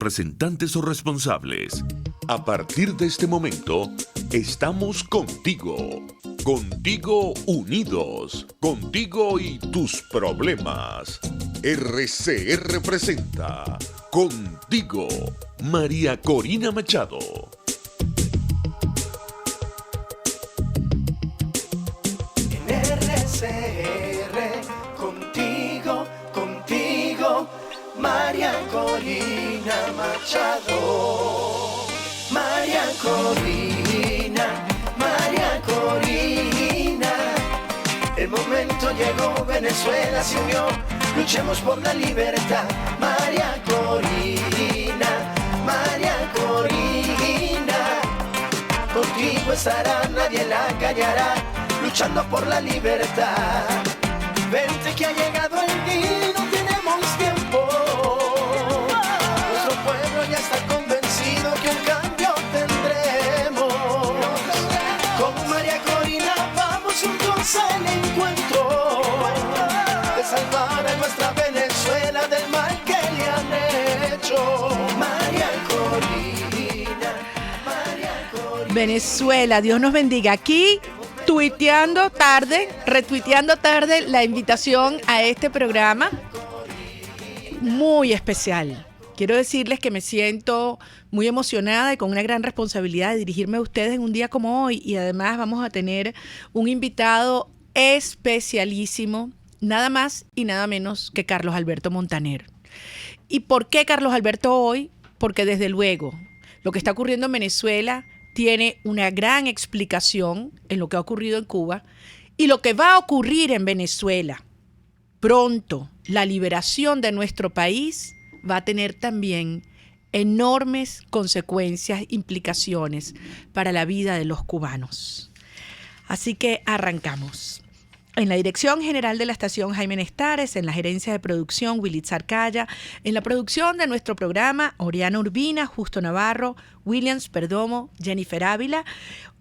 representantes o responsables. A partir de este momento, estamos contigo. Contigo unidos. Contigo y tus problemas. RCR presenta Contigo, María Corina Machado. En RCR, contigo, María Corina Machado. María Corina. El momento llegó, Venezuela se unió. Luchemos por la libertad. María Corina. Contigo estará, nadie la callará. Luchando por la libertad. Vente que ha llegado el día y no tenemos tiempo. Nuestro pueblo ya está convencido que un cambio tendremos. Con María Corina vamos juntos al encuentro de salvar a nuestra Venezuela del mal que le han hecho. María Corina. Venezuela, Dios nos bendiga. Aquí tuiteando tarde, retuiteando tarde la invitación a este programa muy especial. Quiero decirles que me siento muy emocionada y con una gran responsabilidad de dirigirme a ustedes en un día como hoy, y además vamos a tener un invitado especialísimo, nada más y nada menos que Carlos Alberto Montaner. ¿Y por qué Carlos Alberto hoy? Porque desde luego lo que está ocurriendo en Venezuela tiene una gran explicación en lo que ha ocurrido en Cuba y lo que va a ocurrir en Venezuela. Pronto, la liberación de nuestro país va a tener también enormes consecuencias, implicaciones para la vida de los cubanos. Así que arrancamos. En la dirección general de la estación, Jaime Nestares; en la gerencia de producción, Wilitz Arcaya; en la producción de nuestro programa, Oriana Urbina, Justo Navarro, Williams Perdomo, Jennifer Ávila.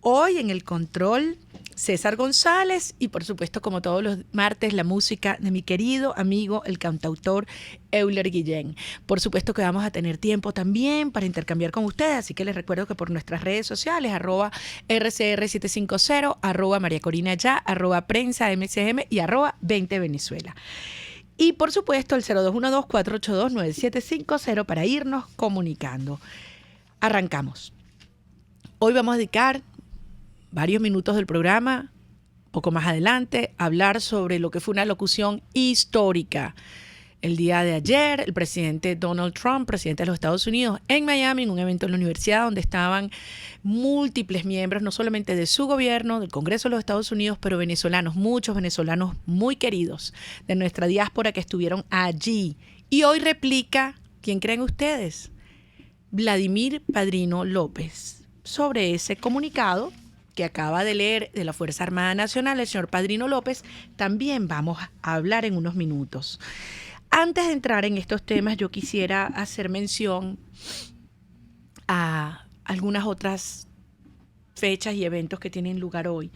Hoy en el control, César González, y por supuesto, como todos los martes, la música de mi querido amigo, el cantautor Euler Guillén. Por supuesto que vamos a tener tiempo también para intercambiar con ustedes, así que les recuerdo que por nuestras redes sociales, @RCR750, María Corina Ya, @Prensa MCM y @20Venezuela. Y por supuesto el 0212-482-9750 para irnos comunicando. Arrancamos. Hoy vamos a dedicar varios minutos del programa, poco más adelante, a hablar sobre lo que fue una locución histórica. El día de ayer, el presidente Donald Trump, presidente de los Estados Unidos, en Miami, en un evento en la universidad donde estaban múltiples miembros, no solamente de su gobierno, del Congreso de los Estados Unidos, pero venezolanos, muchos venezolanos muy queridos de nuestra diáspora que estuvieron allí. Y hoy replica, ¿quién creen ustedes? Vladimir Padrino López, sobre ese comunicado que acaba de leer de la Fuerza Armada Nacional, el señor Padrino López. También vamos a hablar en unos minutos. Antes de entrar en estos temas, yo quisiera hacer mención a algunas otras fechas y eventos que tienen lugar hoy.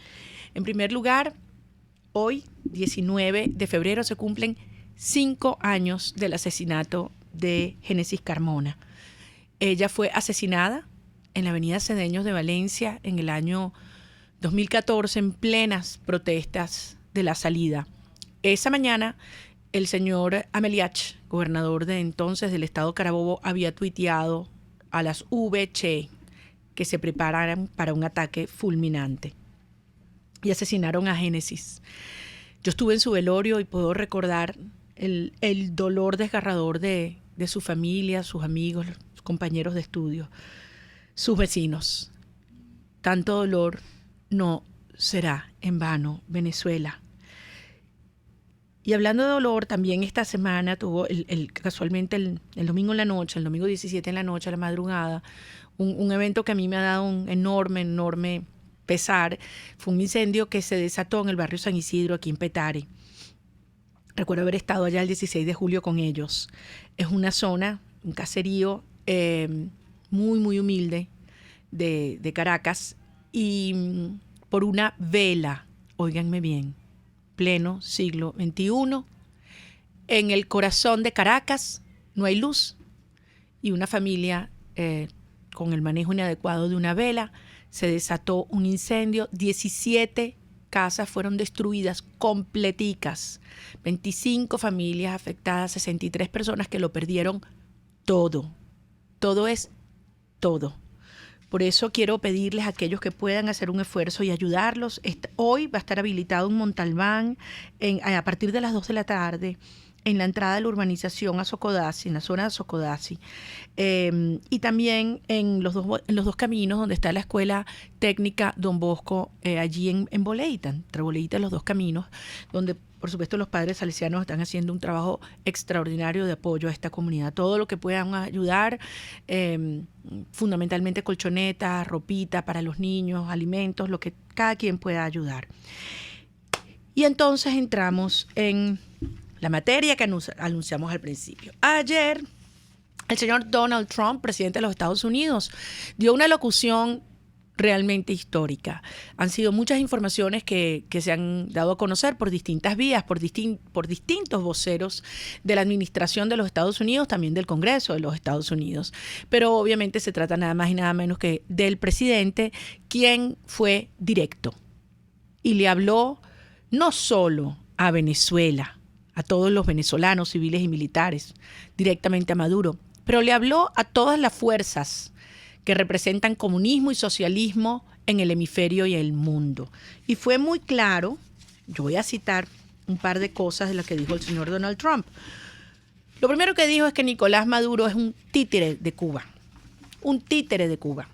En primer lugar, hoy, 19 de febrero, se cumplen 5 años del asesinato de Génesis Carmona. Ella fue asesinada en la avenida Cedeños de Valencia en el año 2014, en plenas protestas de la salida. Esa mañana, el señor Ameliach, gobernador de entonces del estado Carabobo, había tuiteado a las VC que se prepararan para un ataque fulminante. Y asesinaron a Génesis. Yo estuve en su velorio y puedo recordar el dolor desgarrador de su familia, sus amigos, sus compañeros de estudio, sus vecinos. Tanto dolor no será en vano, Venezuela. Y hablando de dolor, también esta semana tuvo casualmente el domingo en la noche, el domingo 17 en la noche, a la madrugada, un evento que a mí me ha dado un enorme pesar. Fue un incendio que se desató en el barrio San Isidro, aquí en Petare. Recuerdo haber estado allá el 16 de julio con ellos. Es una zona, un caserío muy humilde de Caracas, y por una vela, óiganme bien, pleno siglo XXI, en el corazón de Caracas no hay luz, y una familia con el manejo inadecuado de una vela, se desató un incendio. 17 casas fueron destruidas completicas, 25 familias afectadas, 63 personas que lo perdieron todo. Todo es todo. Por eso quiero pedirles a aquellos que puedan hacer un esfuerzo y ayudarlos. Hoy va a estar habilitado un Montalbán a partir de las 2 de la tarde en la entrada de la urbanización a Socodazzi, en la zona de Socodazzi, y también en los dos caminos donde está la Escuela Técnica Don Bosco, allí en Boleita, entre Boleita y los dos caminos, donde por supuesto los padres salesianos están haciendo un trabajo extraordinario de apoyo a esta comunidad. Todo lo que puedan ayudar, fundamentalmente colchonetas, ropita para los niños, alimentos, lo que cada quien pueda ayudar. Y entonces entramos en la materia que anunciamos al principio. Ayer, el señor Donald Trump, presidente de los Estados Unidos, dio una locución realmente histórica. Han sido muchas informaciones que se han dado a conocer por distintas vías, por distintos voceros de la administración de los Estados Unidos, también del Congreso de los Estados Unidos. Pero obviamente se trata nada más y nada menos que del presidente, quien fue directo y le habló no solo a Venezuela, a todos los venezolanos civiles y militares, directamente a Maduro, pero le habló a todas las fuerzas que representan comunismo y socialismo en el hemisferio y el mundo. Y fue muy claro. Yo voy a citar un par de cosas de las que dijo el señor Donald Trump. Lo primero que dijo es que Nicolás Maduro es un títere de Cuba. Un títere de Cuba.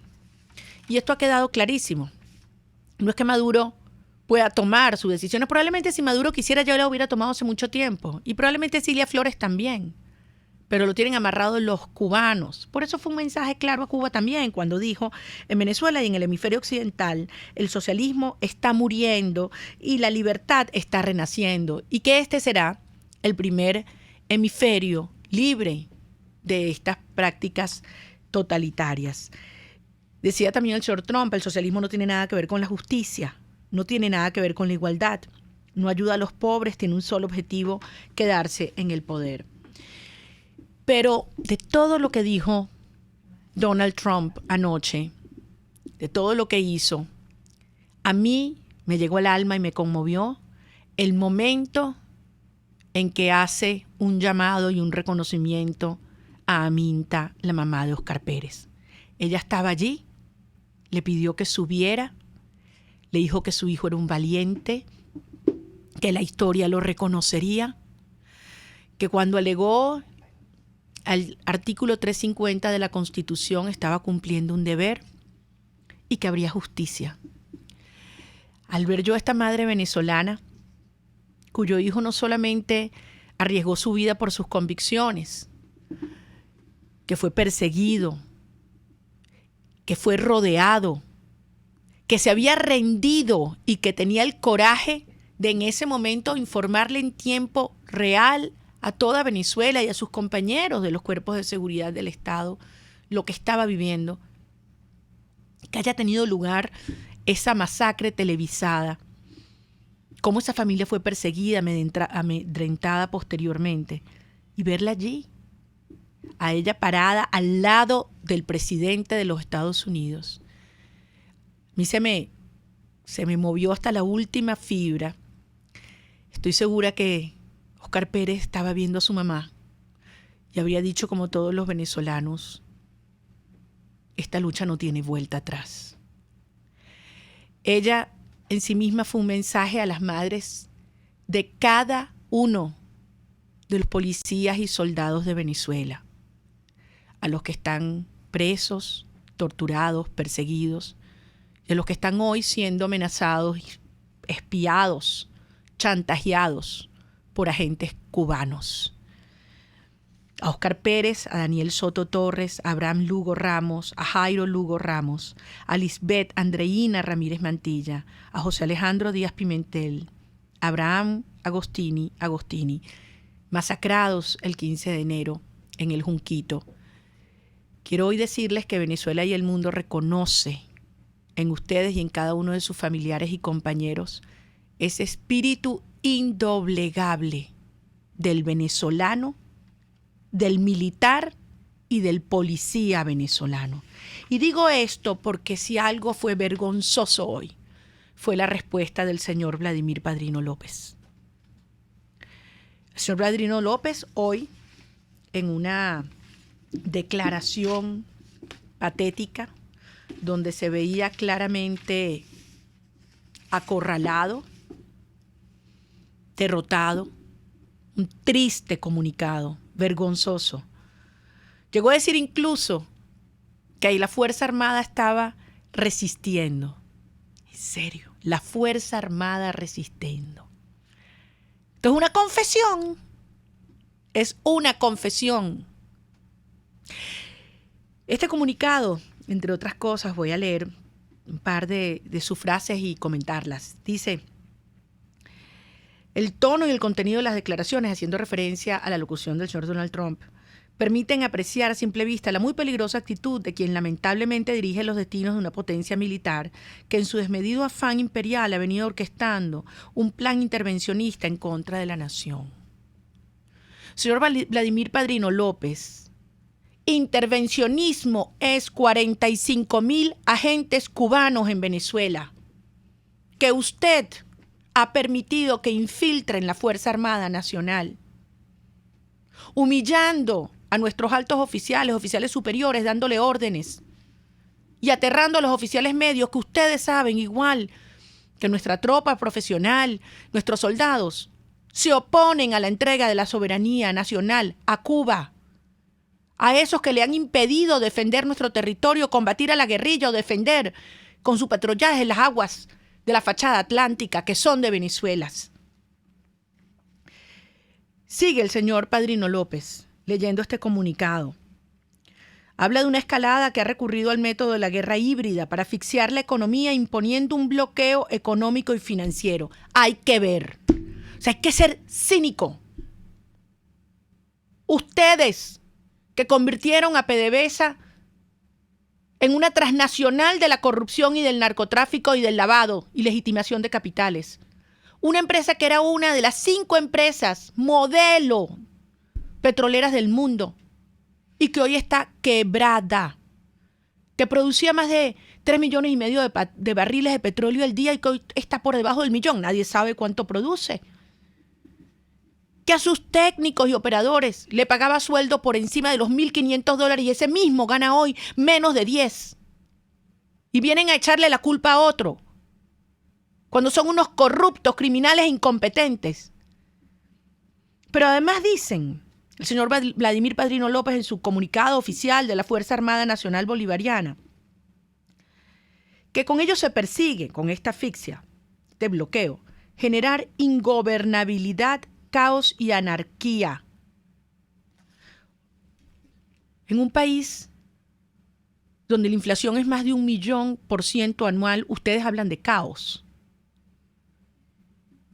Y esto ha quedado clarísimo. No es que Maduro pueda tomar sus decisiones. Probablemente si Maduro quisiera ya lo hubiera tomado hace mucho tiempo. Y probablemente Cilia Flores también. Pero lo tienen amarrado los cubanos. Por eso fue un mensaje claro a Cuba también cuando dijo: en Venezuela y en el hemisferio occidental el socialismo está muriendo y la libertad está renaciendo, y que este será el primer hemisferio libre de estas prácticas totalitarias. Decía también el señor Trump: el socialismo no tiene nada que ver con la justicia, no tiene nada que ver con la igualdad, no ayuda a los pobres, tiene un solo objetivo: quedarse en el poder. Pero de todo lo que dijo Donald Trump anoche, de todo lo que hizo, a mí me llegó al alma y me conmovió el momento en que hace un llamado y un reconocimiento a Aminta, la mamá de Óscar Pérez. Ella estaba allí, le pidió que subiera, le dijo que su hijo era un valiente, que la historia lo reconocería, que cuando alegó al artículo 350 de la Constitución estaba cumpliendo un deber y que habría justicia. Al ver yo a esta madre venezolana, cuyo hijo no solamente arriesgó su vida por sus convicciones, que fue perseguido, que fue rodeado, que se había rendido y que tenía el coraje de en ese momento informarle en tiempo real a toda Venezuela y a sus compañeros de los cuerpos de seguridad del Estado lo que estaba viviendo, que haya tenido lugar esa masacre televisada, cómo esa familia fue perseguida, amedrentada posteriormente, y verla allí, a ella parada al lado del presidente de los Estados Unidos. A mí se me movió hasta la última fibra. Estoy segura que Óscar Pérez estaba viendo a su mamá y habría dicho, como todos los venezolanos: esta lucha no tiene vuelta atrás. Ella en sí misma fue un mensaje a las madres de cada uno de los policías y soldados de Venezuela, a los que están presos, torturados, perseguidos, y a los que están hoy siendo amenazados, espiados, chantajeados por agentes cubanos. A Óscar Pérez, a Daniel Soto Torres, a Abraham Lugo Ramos, a Jairo Lugo Ramos, a Lisbeth Andreina Ramírez Mantilla, a José Alejandro Díaz Pimentel, a Abraham Agostini, masacrados el 15 de enero en el Junquito. Quiero hoy decirles que Venezuela y el mundo reconoce en ustedes y en cada uno de sus familiares y compañeros ese espíritu indoblegable del venezolano, del militar y del policía venezolano. Y digo esto porque si algo fue vergonzoso hoy, fue la respuesta del señor Vladimir Padrino López. El señor Vladimir López hoy, en una declaración patética, donde se veía claramente acorralado, derrotado, un triste comunicado, vergonzoso. Llegó a decir incluso que ahí la Fuerza Armada estaba resistiendo. En serio, la Fuerza Armada resistiendo. Esto es una confesión. Es una confesión. Este comunicado, entre otras cosas, voy a leer un par de sus frases y comentarlas. Dice: el tono y el contenido de las declaraciones, haciendo referencia a la locución del señor Donald Trump, permiten apreciar a simple vista la muy peligrosa actitud de quien lamentablemente dirige los destinos de una potencia militar que en su desmedido afán imperial ha venido orquestando un plan intervencionista en contra de la nación. Señor Vladimir Padrino López, intervencionismo es 45,000 agentes cubanos en Venezuela, que usted ha permitido que infiltren la Fuerza Armada Nacional, humillando a nuestros altos oficiales, oficiales superiores, dándole órdenes y aterrando a los oficiales medios que ustedes saben, igual que nuestra tropa profesional, nuestros soldados, se oponen a la entrega de la soberanía nacional a Cuba, a esos que le han impedido defender nuestro territorio, combatir a la guerrilla o defender con su patrullaje las aguas de la fachada atlántica que son de Venezuela. Sigue el señor Padrino López leyendo este comunicado. Habla de una escalada que ha recurrido al método de la guerra híbrida para asfixiar la economía imponiendo un bloqueo económico y financiero. Hay que ver. O sea, hay que ser cínico. Ustedes que convirtieron a PDVSA en una transnacional de la corrupción y del narcotráfico y del lavado y legitimación de capitales. Una empresa que era una de las 5 empresas modelo petroleras del mundo y que hoy está quebrada, que producía más de 3,5 millones de barriles de petróleo al día y que hoy está por debajo del 1,000,000. Nadie sabe cuánto produce. Que a sus técnicos y operadores le pagaba sueldo por encima de los $1,500 y ese mismo gana hoy menos de 10. Y vienen a echarle la culpa a otro, cuando son unos corruptos, criminales e incompetentes. Pero además dicen, el señor Vladimir Padrino López en su comunicado oficial de la Fuerza Armada Nacional Bolivariana, que con ello se persigue, con esta asfixia de bloqueo, generar ingobernabilidad, caos y anarquía. En un país donde la inflación es más de 1,000,000% anual, ustedes hablan de caos.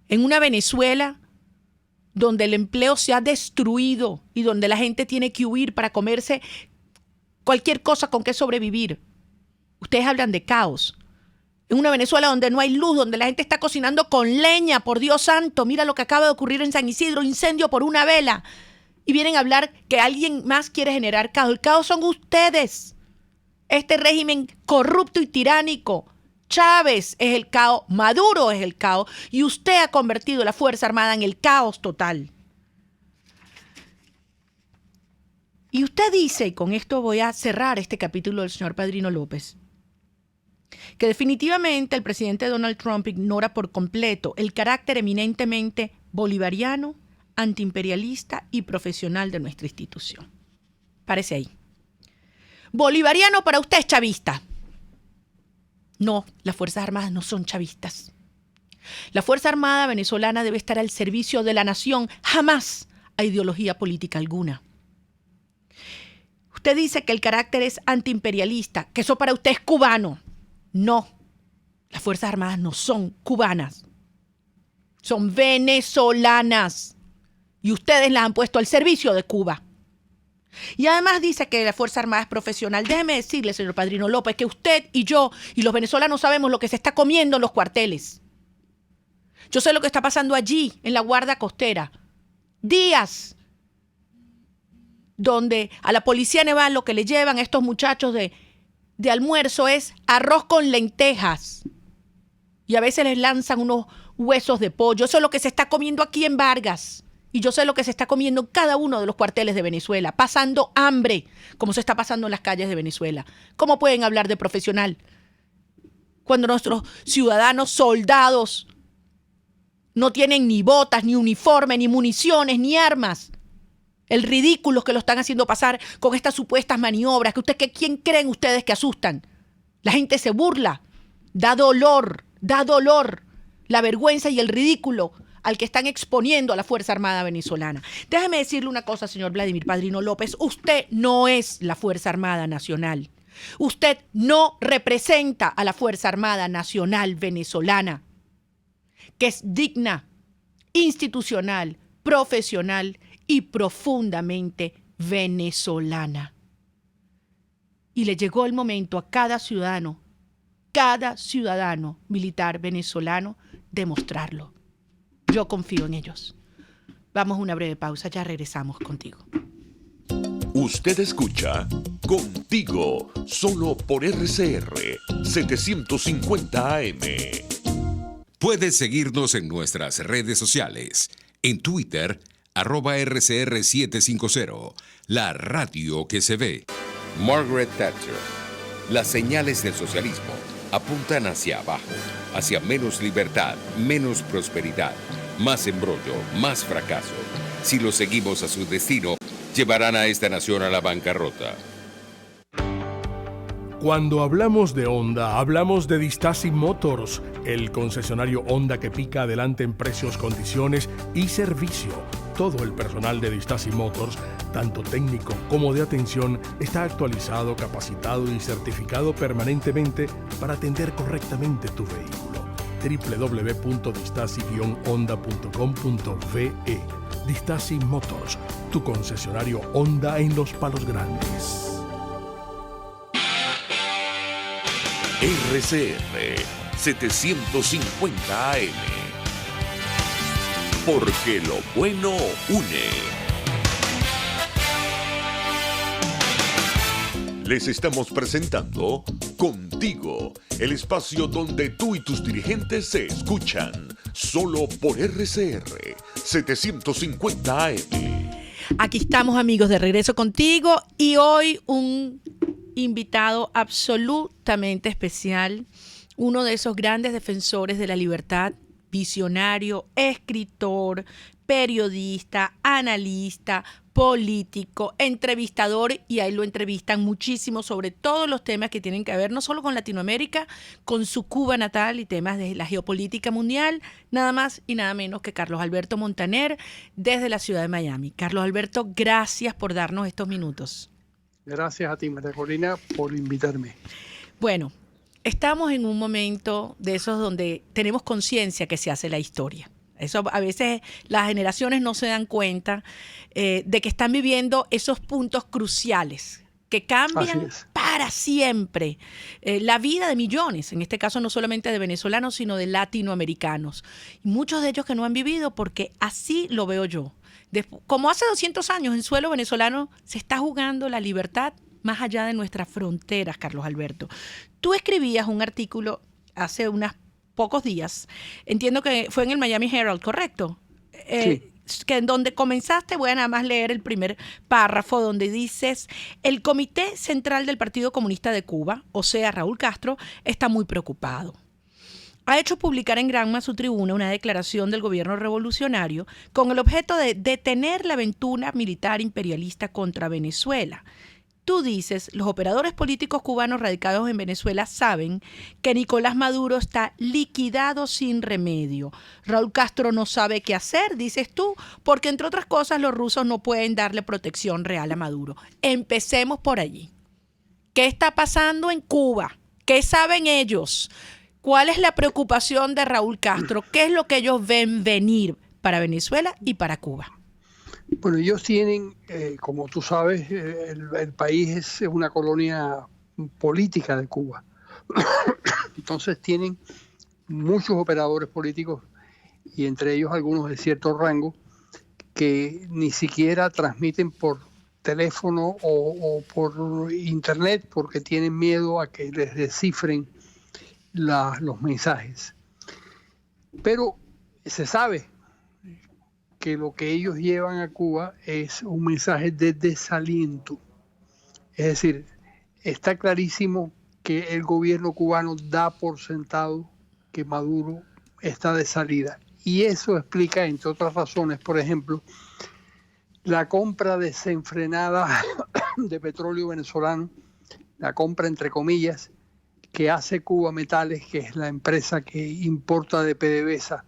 En una Venezuela donde el empleo se ha destruido y donde la gente tiene que huir para comerse cualquier cosa con que sobrevivir, ustedes hablan de caos. En una Venezuela donde no hay luz, donde la gente está cocinando con leña, por Dios santo, mira lo que acaba de ocurrir en San Isidro, incendio por una vela. Y vienen a hablar que alguien más quiere generar caos. El caos son ustedes. Este régimen corrupto y tiránico. Chávez es el caos, Maduro es el caos, y usted ha convertido la Fuerza Armada en el caos total. Y usted dice, y con esto voy a cerrar este capítulo del señor Padrino López, que definitivamente el presidente Donald Trump ignora por completo el carácter eminentemente bolivariano, antiimperialista y profesional de nuestra institución. Parece ahí. Bolivariano para usted es chavista. No, las Fuerzas Armadas no son chavistas. La Fuerza Armada venezolana debe estar al servicio de la nación, jamás a ideología política alguna. Usted dice que el carácter es antiimperialista, que eso para usted es cubano. No, las Fuerzas Armadas no son cubanas, son venezolanas y ustedes las han puesto al servicio de Cuba. Y además dice que la Fuerza Armada es profesional. Déjeme decirle, señor Padrino López, que usted y yo y los venezolanos sabemos lo que se está comiendo en los cuarteles. Yo sé lo que está pasando allí, en la Guardia Costera. Días donde a la policía naval lo que le llevan a estos muchachos de almuerzo es arroz con lentejas. Y a veces les lanzan unos huesos de pollo. Eso es lo que se está comiendo aquí en Vargas. Y yo sé lo que se está comiendo en cada uno de los cuarteles de Venezuela, pasando hambre, como se está pasando en las calles de Venezuela. ¿Cómo pueden hablar de profesional cuando nuestros ciudadanos soldados no tienen ni botas, ni uniforme, ni municiones, ni armas? El ridículo que lo están haciendo pasar con estas supuestas maniobras. ¿Quién creen ustedes que asustan? La gente se burla. Da dolor la vergüenza y el ridículo al que están exponiendo a la Fuerza Armada venezolana. Déjeme decirle una cosa, señor Vladimir Padrino López. Usted no es la Fuerza Armada Nacional. Usted no representa a la Fuerza Armada Nacional venezolana, que es digna, institucional, profesional y profundamente venezolana. Y le llegó el momento a cada ciudadano militar venezolano demostrarlo. Yo confío en ellos. Vamos a una breve pausa, ya regresamos contigo. Usted escucha Contigo, solo por RCR 750 AM. Puedes seguirnos en nuestras redes sociales. En Twitter, @RCR750, la radio que se ve. Margaret Thatcher. Las señales del socialismo apuntan hacia abajo, hacia menos libertad, menos prosperidad, más embrollo, más fracaso. Si lo seguimos a su destino, llevarán a esta nación a la bancarrota. Cuando hablamos de Honda, hablamos de Distaci Motors, el concesionario Honda que pica adelante en precios, condiciones y servicio. Todo el personal de Distaci Motors, tanto técnico como de atención, está actualizado, capacitado y certificado permanentemente para atender correctamente tu vehículo. www.distaci-honda.com.ve. Distaci Motors, tu concesionario Honda en Los Palos Grandes. RCR 750 AM. Porque lo bueno une. Les estamos presentando Contigo, el espacio donde tú y tus dirigentes se escuchan, solo por RCR 750 AM. Aquí estamos, amigos, de regreso contigo, y hoy un invitado absolutamente especial, uno de esos grandes defensores de la libertad, visionario, escritor, periodista, analista, político, entrevistador, y ahí lo entrevistan muchísimo sobre todos los temas que tienen que ver no solo con Latinoamérica, con su Cuba natal y temas de la geopolítica mundial, nada más y nada menos que Carlos Alberto Montaner, desde la ciudad de Miami. Carlos Alberto, gracias por darnos estos minutos. Gracias a ti, María Corina, por invitarme. Bueno, estamos en un momento de esos donde tenemos conciencia que se hace la historia. Eso a veces las generaciones no se dan cuenta de que están viviendo esos puntos cruciales que cambian para siempre la vida de millones, en este caso no solamente de venezolanos, sino de latinoamericanos. Y muchos de ellos que no han vivido, porque así lo veo yo. Como hace 200 años en suelo venezolano se está jugando la libertad más allá de nuestras fronteras, Carlos Alberto. Tú escribías un artículo hace unos pocos días, entiendo que fue en el Miami Herald, ¿correcto? Sí. Que en donde comenzaste, voy a nada más leer el primer párrafo donde dices: el Comité Central del Partido Comunista de Cuba, o sea, Raúl Castro, está muy preocupado. Ha hecho publicar en Granma su tribuna una declaración del gobierno revolucionario con el objeto de detener la aventura militar imperialista contra Venezuela. Tú dices, los operadores políticos cubanos radicados en Venezuela saben que Nicolás Maduro está liquidado sin remedio. Raúl Castro no sabe qué hacer, dices tú, porque entre otras cosas los rusos no pueden darle protección real a Maduro. Empecemos por allí. ¿Qué está pasando en Cuba? ¿Qué saben ellos? ¿Cuál es la preocupación de Raúl Castro? ¿Qué es lo que ellos ven venir para Venezuela y para Cuba? Bueno, ellos tienen, como tú sabes, el país es una colonia política de Cuba. Entonces tienen muchos operadores políticos, y entre ellos algunos de cierto rango, que ni siquiera transmiten por teléfono o por internet porque tienen miedo a que les descifren los mensajes. Pero se sabe que lo que ellos llevan a Cuba es un mensaje de desaliento. Es decir, está clarísimo que el gobierno cubano da por sentado que Maduro está de salida. Y eso explica, entre otras razones, por ejemplo, la compra desenfrenada de petróleo venezolano, la compra entre comillas, que hace Cuba Metales, que es la empresa que importa de PDVSA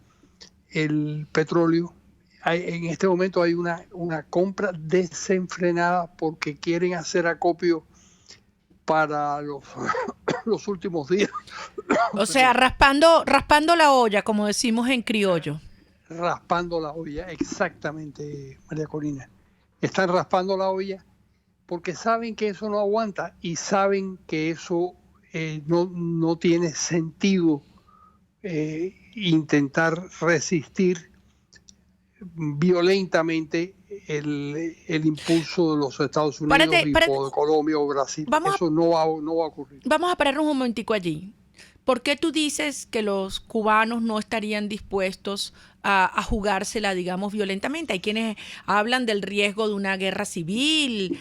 el petróleo. En este momento hay una compra desenfrenada porque quieren hacer acopio para los últimos días. O sea, raspando la olla, como decimos en criollo. Raspando la olla, exactamente, María Corina. Están raspando la olla porque saben que eso no aguanta y saben que eso no tiene sentido intentar resistir violentamente el impulso de los Estados Unidos y de Colombia o Brasil. Eso no va a ocurrir. Vamos a pararnos un momentico allí. ¿Por qué tú dices que los cubanos no estarían dispuestos a jugársela, digamos, violentamente? Hay quienes hablan del riesgo de una guerra civil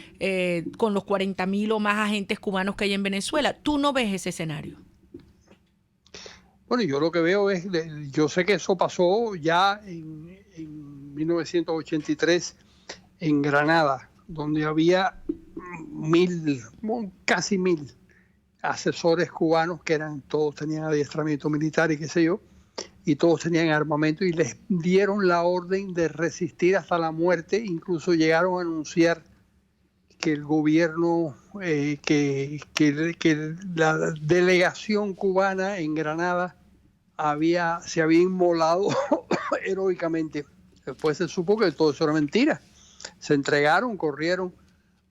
con los 40.000 o más agentes cubanos que hay en Venezuela. ¿Tú no ves ese escenario? Bueno, yo lo que veo es, yo sé que eso pasó ya en 1983 en Granada, donde había casi 1.000 asesores cubanos que todos tenían adiestramiento militar y qué sé yo, y todos tenían armamento y les dieron la orden de resistir hasta la muerte. Incluso llegaron a anunciar que el gobierno, que la delegación cubana en Granada se había inmolado heroicamente. Después se supo que todo eso era mentira. Se entregaron, corrieron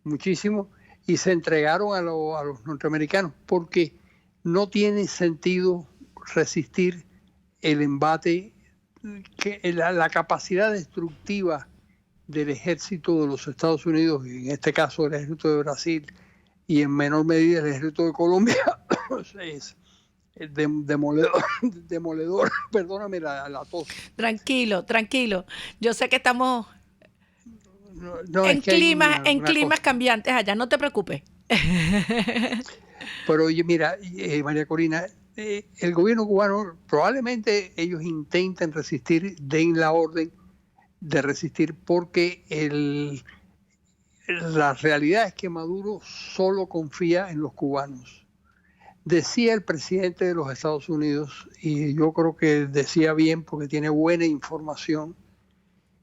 muchísimo y se entregaron a los norteamericanos porque no tiene sentido resistir el embate, la capacidad destructiva del ejército de los Estados Unidos, en este caso el ejército de Brasil y en menor medida el ejército de Colombia, es demoledor. Perdóname la tos. Tranquilo. Yo sé que estamos en climas cambiantes allá, no te preocupes. Pero oye, mira, María Corina, el gobierno cubano, probablemente ellos intenten resistir, den la orden de resistir, porque la realidad es que Maduro solo confía en los cubanos. Decía el presidente de los Estados Unidos, y yo creo que decía bien porque tiene buena información,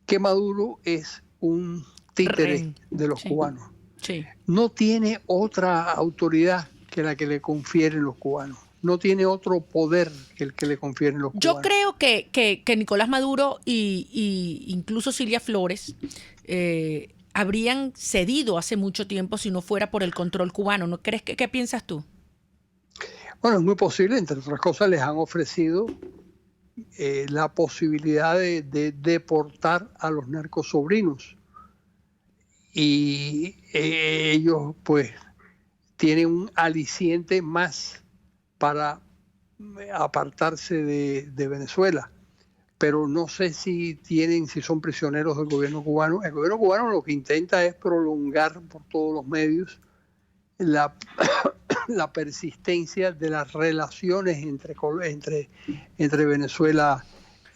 que Maduro es un títere de los cubanos. Sí. No tiene otra autoridad que la que le confieren los cubanos. No tiene otro poder que el que le confieren los cubanos. Yo creo que Nicolás Maduro y incluso Cilia Flores habrían cedido hace mucho tiempo si no fuera por el control cubano. ¿No crees? ¿Qué piensas tú? Bueno, es muy posible. Entre otras cosas, les han ofrecido la posibilidad de deportar a los narcosobrinos. Y ellos, pues, tienen un aliciente más para apartarse de Venezuela. Pero no sé si son prisioneros del gobierno cubano. El gobierno cubano lo que intenta es prolongar por todos los medios la persistencia de las relaciones entre Venezuela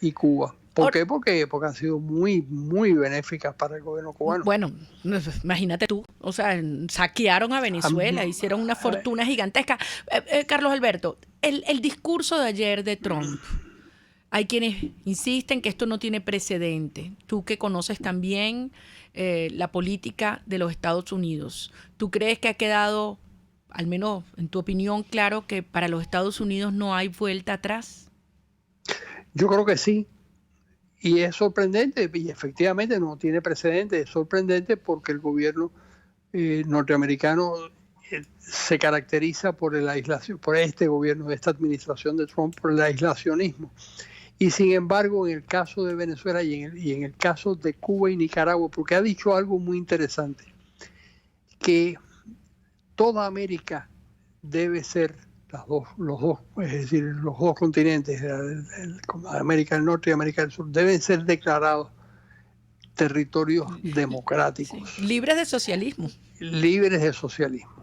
y Cuba. ¿Por qué? Porque han sido muy, muy benéficas para el gobierno cubano. Bueno, imagínate tú, o sea, saquearon a Venezuela, hicieron una fortuna gigantesca. Carlos Alberto, el discurso de ayer de Trump, hay quienes insisten que esto no tiene precedente. Tú que conoces también la política de los Estados Unidos, ¿tú crees que ha quedado, al menos en tu opinión, claro que para los Estados Unidos no hay vuelta atrás? Yo creo que sí. Y es sorprendente, y efectivamente no tiene precedente. Es sorprendente porque el gobierno norteamericano se caracteriza por el aislación, por este gobierno, esta administración de Trump, por el aislacionismo. Y sin embargo, en el caso de Venezuela y en el caso de Cuba y Nicaragua, porque ha dicho algo muy interesante, que toda América debe ser los dos, es decir, los dos continentes, América del Norte y América del Sur, deben ser declarados territorios democráticos. Sí. Libres de socialismo. Libres de socialismo.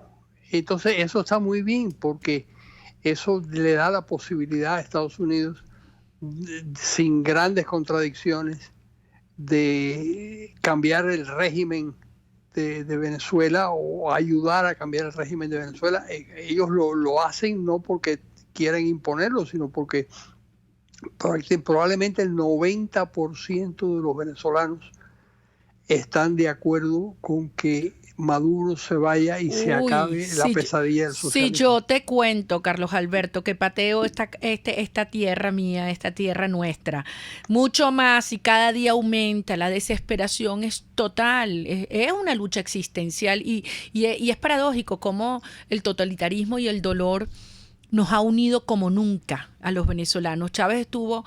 Entonces eso está muy bien porque eso le da la posibilidad a Estados Unidos, sin grandes contradicciones, de cambiar el régimen de Venezuela o ayudar a cambiar el régimen de Venezuela. Ellos lo hacen no porque quieran imponerlo, sino porque probablemente el 90% de los venezolanos están de acuerdo con que Maduro se vaya y se acabe la pesadilla del socialismo. Si yo te cuento, Carlos Alberto, que pateo esta tierra mía, esta tierra nuestra, mucho más y cada día aumenta, la desesperación es total, es una lucha existencial y es paradójico cómo el totalitarismo y el dolor nos ha unido como nunca a los venezolanos. Chávez estuvo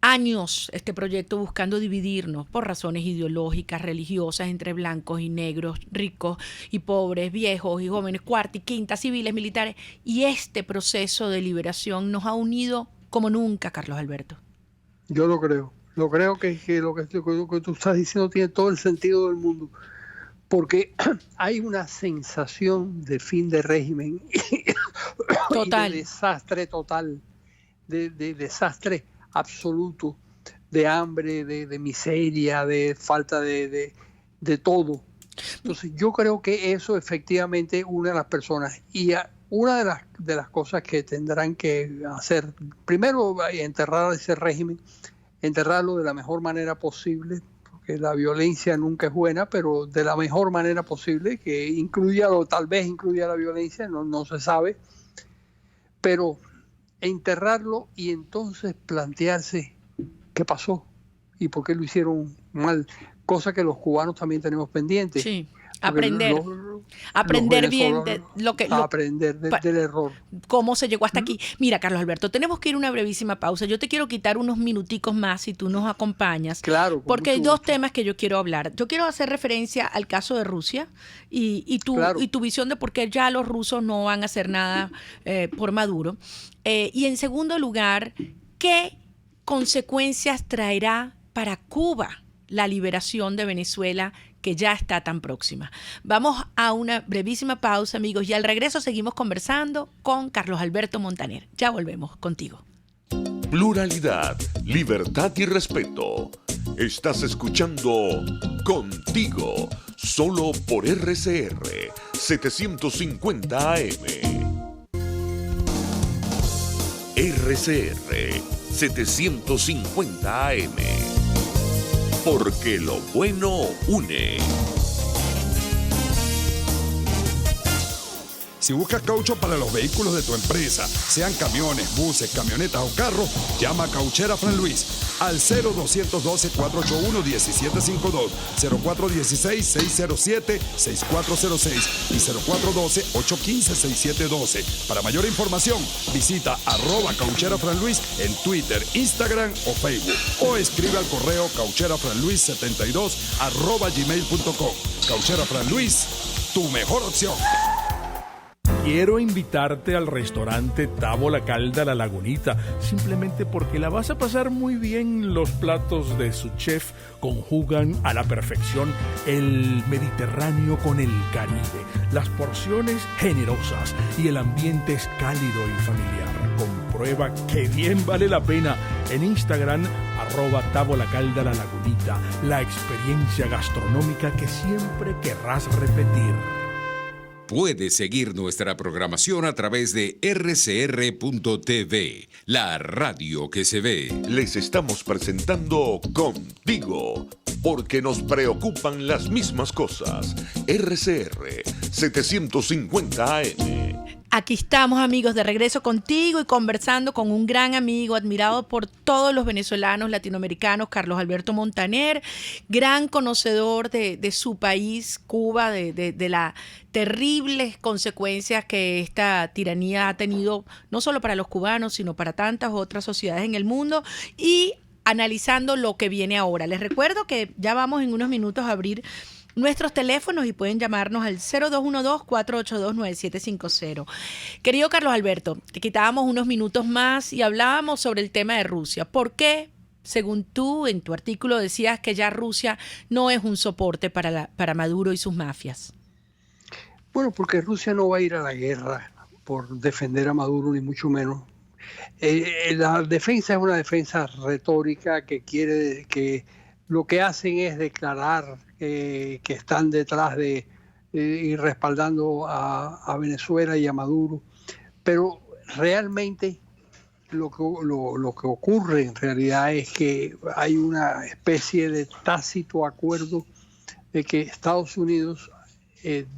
años este proyecto buscando dividirnos por razones ideológicas, religiosas, entre blancos y negros, ricos y pobres, viejos y jóvenes, cuarta y quinta, civiles, militares. Y este proceso de liberación nos ha unido como nunca, Carlos Alberto. Yo lo creo. Lo creo que lo que tú estás diciendo tiene todo el sentido del mundo. Porque hay una sensación de fin de régimen total. Y de desastre total, de desastre absoluto, de hambre, de miseria, de falta de todo. Entonces yo creo que eso efectivamente une a las personas y una de las cosas que tendrán que hacer, primero enterrar ese régimen, enterrarlo de la mejor manera posible, porque la violencia nunca es buena, pero de la mejor manera posible, que incluya o tal vez incluya la violencia, no se sabe, pero enterrarlo y entonces plantearse qué pasó y por qué lo hicieron mal, cosa que los cubanos también tenemos pendientes. Sí, aprender bien de aprender del error. Cómo se llegó hasta aquí. Mira, Carlos Alberto, tenemos que ir a una brevísima pausa. Yo te quiero quitar unos minuticos más si tú nos acompañas. Claro. Porque hay dos temas que yo quiero hablar. Yo quiero hacer referencia al caso de Rusia y tu visión de por qué ya los rusos no van a hacer nada por Maduro. Y en segundo lugar, ¿qué consecuencias traerá para Cuba la liberación de Venezuela, que ya está tan próxima? Vamos a una brevísima pausa, amigos, y al regreso seguimos conversando con Carlos Alberto Montaner. Ya volvemos contigo. Pluralidad, libertad y respeto. Estás escuchando Contigo, solo por RCR 750 AM. RCR 750 AM. Porque lo bueno une. Si buscas caucho para los vehículos de tu empresa, sean camiones, buses, camionetas o carros, llama a Cauchera Fran Luis al 0212-481-1752, 0416-607-6406 y 0412-815-6712. Para mayor información, visita @Cauchera Fran Luis en Twitter, Instagram o Facebook o escribe al correo caucherafranluis72@gmail.com. Cauchera Fran Luis, tu mejor opción. Quiero invitarte al restaurante Tavo La Calda La Lagunita, simplemente porque la vas a pasar muy bien. Los platos de su chef conjugan a la perfección el Mediterráneo con el Caribe, las porciones generosas y el ambiente es cálido y familiar. Comprueba que bien vale la pena en Instagram @Tavo La Calda La Lagunita, la experiencia gastronómica que siempre querrás repetir. Puedes seguir nuestra programación a través de rcr.tv, la radio que se ve. Les estamos presentando Contigo, porque nos preocupan las mismas cosas. RCR 750 AM. Aquí estamos, amigos, de regreso contigo y conversando con un gran amigo, admirado por todos los venezolanos, latinoamericanos, Carlos Alberto Montaner, gran conocedor de su país, Cuba, de las terribles consecuencias que esta tiranía ha tenido, no solo para los cubanos, sino para tantas otras sociedades en el mundo, y analizando lo que viene ahora. Les recuerdo que ya vamos en unos minutos a abrir nuestros teléfonos y pueden llamarnos al 0212-482-9750. Querido Carlos Alberto, te quitábamos unos minutos más y hablábamos sobre el tema de Rusia. ¿Por qué, según tú, en tu artículo decías que ya Rusia no es un soporte para Maduro y sus mafias? Bueno, porque Rusia no va a ir a la guerra por defender a Maduro, ni mucho menos. La defensa es una defensa retórica que quiere que lo que hacen es declarar que están detrás de y respaldando a Venezuela y a Maduro, pero realmente lo que ocurre en realidad es que hay una especie de tácito acuerdo de que Estados Unidos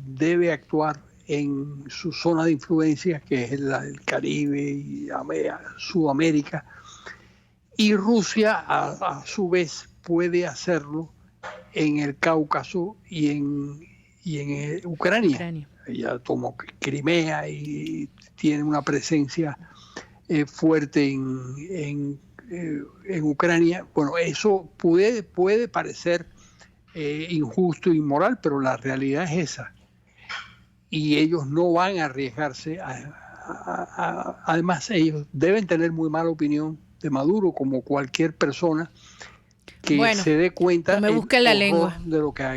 debe actuar en su zona de influencia, que es el Caribe y Sudamérica, y Rusia a su vez puede hacerlo en el Cáucaso y en Ucrania. Ella tomó Crimea y tiene una presencia fuerte en Ucrania. Bueno, eso puede parecer injusto e inmoral, pero la realidad es esa. Y ellos no van a arriesgarse. Además, ellos deben tener muy mala opinión de Maduro, como cualquier persona que se dé cuenta no me busque la lengua de lo que ha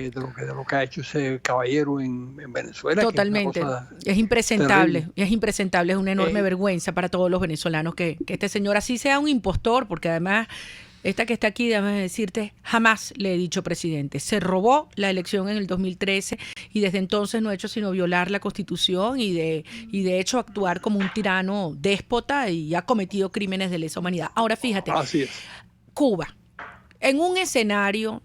hecho ese caballero en Venezuela. Totalmente. Es impresentable, es una enorme vergüenza para todos los venezolanos que este señor así sea un impostor, porque además esta que está aquí, déjame decirte, jamás le he dicho presidente. Se robó la elección en el 2013 y desde entonces no ha hecho sino violar la Constitución y de hecho actuar como un tirano déspota, y ha cometido crímenes de lesa humanidad. Ahora fíjate, así es. Cuba, en un escenario,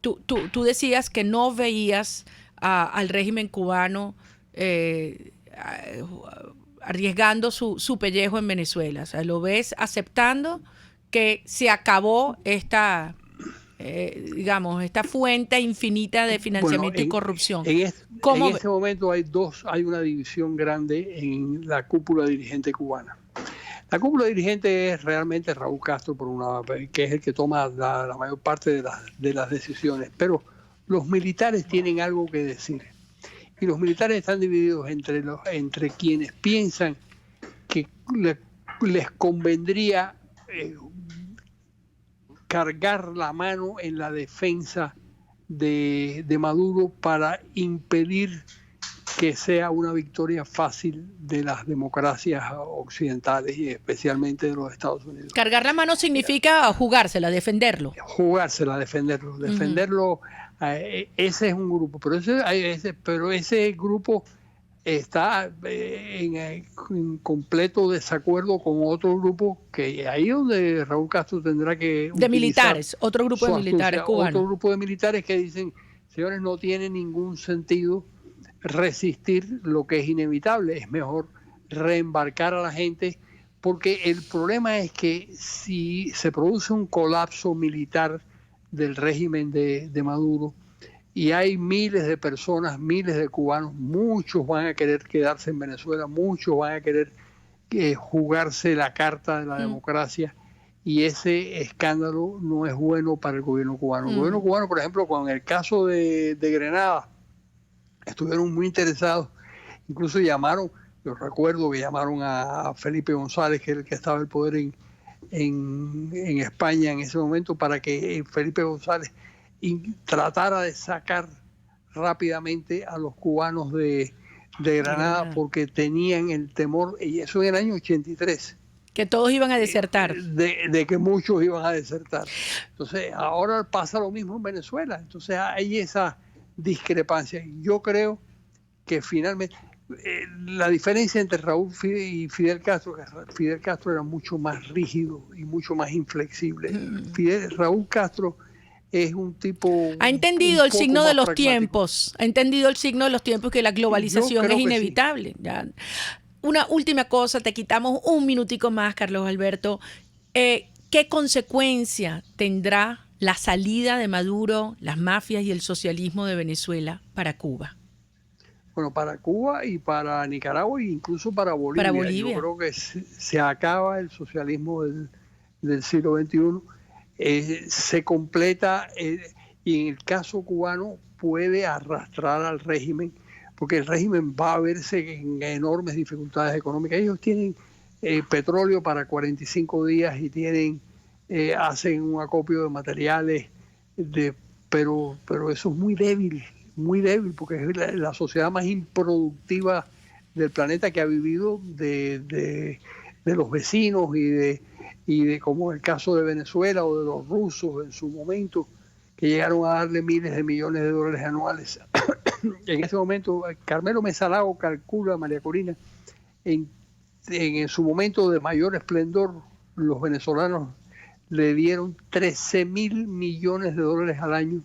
tú decías que no veías al régimen cubano arriesgando su pellejo en Venezuela. O sea, lo ves aceptando que se acabó esta fuente infinita de financiamiento y corrupción. En este momento hay una división grande en la cúpula dirigente cubana. La cúpula dirigente es realmente Raúl Castro, que es el que toma la mayor parte de las decisiones, pero los militares tienen algo que decir. Y los militares están divididos entre quienes piensan que les convendría cargar la mano en la defensa de Maduro para impedir que sea una victoria fácil de las democracias occidentales y especialmente de los Estados Unidos. Cargar la mano significa jugársela, defenderlo. Defenderlo. Ese es un grupo, pero ese grupo está en completo desacuerdo con otro grupo, que ahí donde Raúl Castro tendrá que de militares, otro grupo de militares cubanos. Otro grupo de militares que dicen, señores, no tiene ningún sentido resistir lo que es inevitable, es mejor reembarcar a la gente, porque el problema es que si se produce un colapso militar del régimen de Maduro y hay miles de personas, miles de cubanos, muchos van a querer quedarse en Venezuela, muchos van a querer jugarse la carta de la democracia, y ese escándalo no es bueno para el gobierno cubano. El gobierno cubano, por ejemplo, con el caso de Grenada, estuvieron muy interesados, incluso yo recuerdo que llamaron a Felipe González, que era el que estaba en el poder en España en ese momento, para que Felipe González tratara de sacar rápidamente a los cubanos de Granada, porque tenían el temor, y eso en el año 83. Que todos iban a desertar. De que muchos iban a desertar. Entonces, ahora pasa lo mismo en Venezuela. Entonces, hay esa discrepancia. Yo creo que finalmente la diferencia entre Raúl y Fidel Castro, que Fidel Castro era mucho más rígido y mucho más inflexible. Raúl Castro es un tipo... Ha entendido el signo de los tiempos. Ha entendido el signo de los tiempos, que la globalización es inevitable. Sí. Ya. Una última cosa, te quitamos un minutico más, Carlos Alberto. ¿Qué consecuencia tendrá la salida de Maduro, las mafias y el socialismo de Venezuela para Cuba? Bueno, para Cuba y para Nicaragua e incluso para Bolivia. Para Bolivia. Yo creo que se acaba el socialismo del siglo XXI. Se completa, y en el caso cubano puede arrastrar al régimen, porque el régimen va a verse en enormes dificultades económicas. Ellos tienen petróleo para 45 días y hacen un acopio de materiales, pero eso es muy débil, porque es la sociedad más improductiva del planeta, que ha vivido de los vecinos y de como el caso de Venezuela o de los rusos en su momento, que llegaron a darle miles de millones de dólares anuales. En este momento, Carmelo Mesalago calcula, María Corina, en su momento de mayor esplendor, los venezolanos le dieron 13.000 millones de dólares al año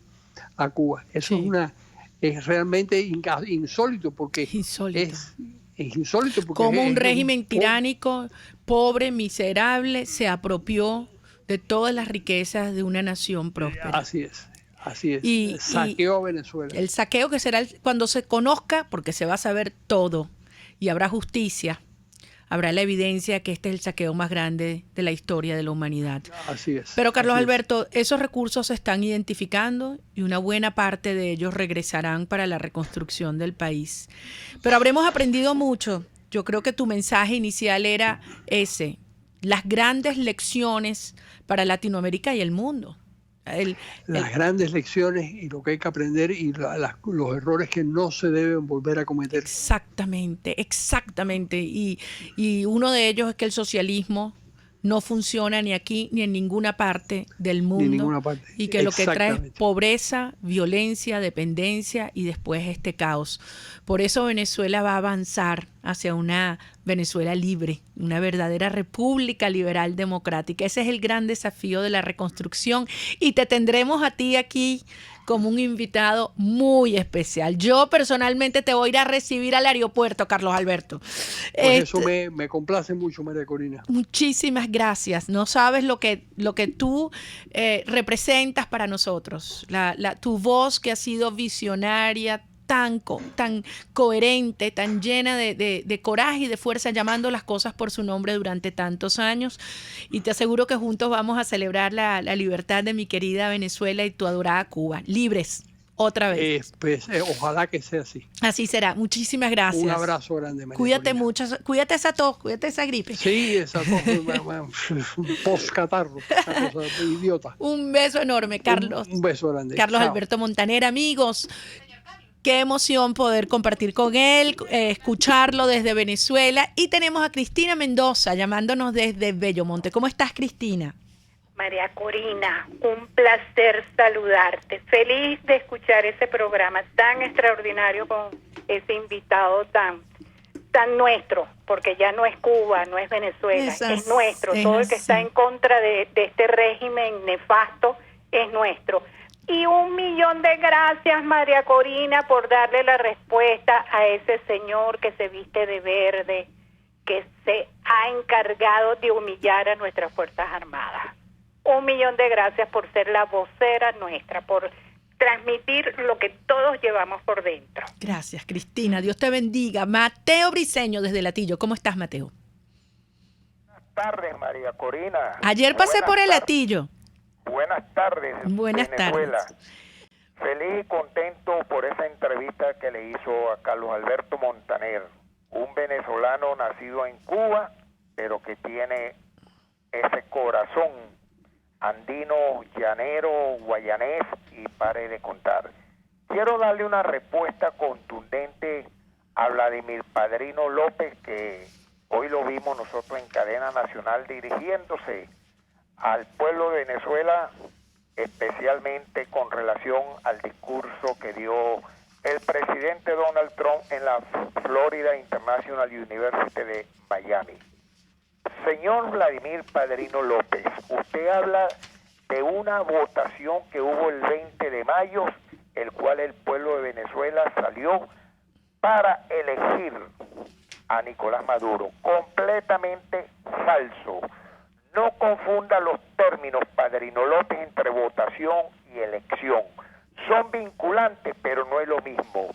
a Cuba. Eso es realmente insólito, porque es insólito. Porque como un régimen tiránico, pobre, miserable, se apropió de todas las riquezas de una nación próspera. Así es. Y saqueó a Venezuela. El saqueo que será cuando se conozca, porque se va a saber todo y habrá justicia, habrá la evidencia que este es el saqueo más grande de la historia de la humanidad. Así es. Pero Carlos Alberto, esos recursos se están identificando y una buena parte de ellos regresarán para la reconstrucción del país. Pero habremos aprendido mucho. Yo creo que tu mensaje inicial era ese, las grandes lecciones para Latinoamérica y el mundo. Las grandes lecciones y lo que hay que aprender y los errores que no se deben volver a cometer. Exactamente. Y uno de ellos es que el socialismo no funciona ni aquí ni en ninguna parte del mundo. Ni ninguna parte. Y que lo que trae es pobreza, violencia, dependencia y después este caos. Por eso Venezuela va a avanzar hacia una Venezuela libre, una verdadera república liberal democrática. Ese es el gran desafío de la reconstrucción y te tendremos a ti aquí como un invitado muy especial. Yo personalmente te voy a ir a recibir al aeropuerto, Carlos Alberto. Pues eso me complace mucho, María Corina. Muchísimas gracias. No sabes lo que tú representas para nosotros. Tu voz, que ha sido visionaria, tan coherente, tan llena de coraje y de fuerza, llamando las cosas por su nombre durante tantos años. Y te aseguro que juntos vamos a celebrar la libertad de mi querida Venezuela y tu adorada Cuba. Libres, otra vez. Ojalá que sea así. Así será. Muchísimas gracias. Un abrazo grande, María Cuídate Corina. mucho. Cuídate esa tos, cuídate esa gripe. Sí, esa tos, post-catarro, esa cosa idiota. Un beso enorme, Carlos. Un beso grande. Carlos Chao. Alberto Montaner, amigos. Qué emoción poder compartir con él, escucharlo desde Venezuela. Y tenemos a Cristina Mendoza llamándonos desde Bellomonte. ¿Cómo estás, Cristina? María Corina, un placer saludarte. Feliz de escuchar ese programa tan extraordinario con ese invitado tan nuestro, porque ya no es Cuba, no es Venezuela, es nuestro. Todo el que está en contra de este régimen nefasto es nuestro. Y 1.000.000 de gracias, María Corina, por darle la respuesta a ese señor que se viste de verde, que se ha encargado de humillar a nuestras Fuerzas Armadas. 1.000.000 de gracias por ser la vocera nuestra, por transmitir lo que todos llevamos por dentro. Gracias, Cristina. Dios te bendiga. Mateo Briceño desde Latillo. ¿Cómo estás, Mateo? Buenas tardes, María Corina. Ayer pasé por el Latillo. Buenas tardes, Buenas Venezuela. tardes. Feliz y contento por esa entrevista que le hizo a Carlos Alberto Montaner, un venezolano nacido en Cuba, pero que tiene ese corazón andino, llanero, guayanés y pare de contar. Quiero darle una respuesta contundente a Vladimir Padrino López, que hoy lo vimos nosotros en cadena nacional dirigiéndose al pueblo de Venezuela, especialmente con relación al discurso que dio el presidente Donald Trump en la Florida International University de Miami. Señor Vladimir Padrino López, usted habla de una votación que hubo el 20 de mayo, el cual el pueblo de Venezuela salió para elegir a Nicolás Maduro. Completamente falso. No confunda los términos, Padrino López, entre votación y elección. Son vinculantes, pero no es lo mismo.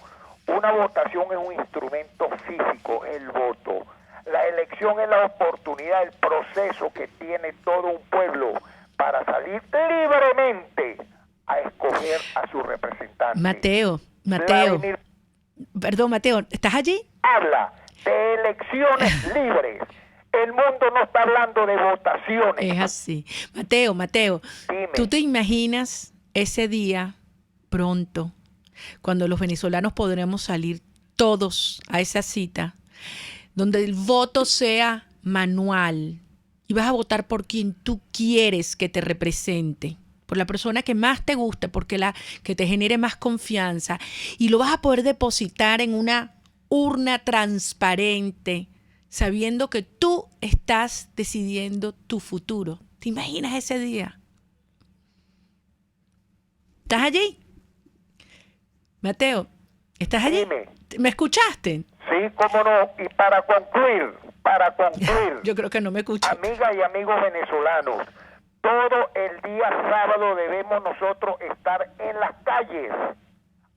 Una votación es un instrumento físico, el voto. La elección es la oportunidad, el proceso que tiene todo un pueblo para salir libremente a escoger escoger a su representante. Mateo, perdón, Mateo, ¿estás allí? Habla de elecciones libres. El mundo no está hablando de votaciones. Es así. Mateo, Dime. ¿tú te imaginas ese día pronto, cuando los venezolanos podremos salir todos a esa cita, donde el voto sea manual y vas a votar por quien tú quieres que te represente, por la persona que más te guste, porque que te genere más confianza, y lo vas a poder depositar en una urna transparente, sabiendo que tú estás decidiendo tu futuro? ¿Te imaginas ese día? ¿Estás allí? Mateo, ¿estás allí? Dime. ¿Me escuchaste? Sí, cómo no. Y para concluir, Yo creo que no me escuché. amigas y amigos venezolanos, todo el día sábado debemos nosotros estar en las calles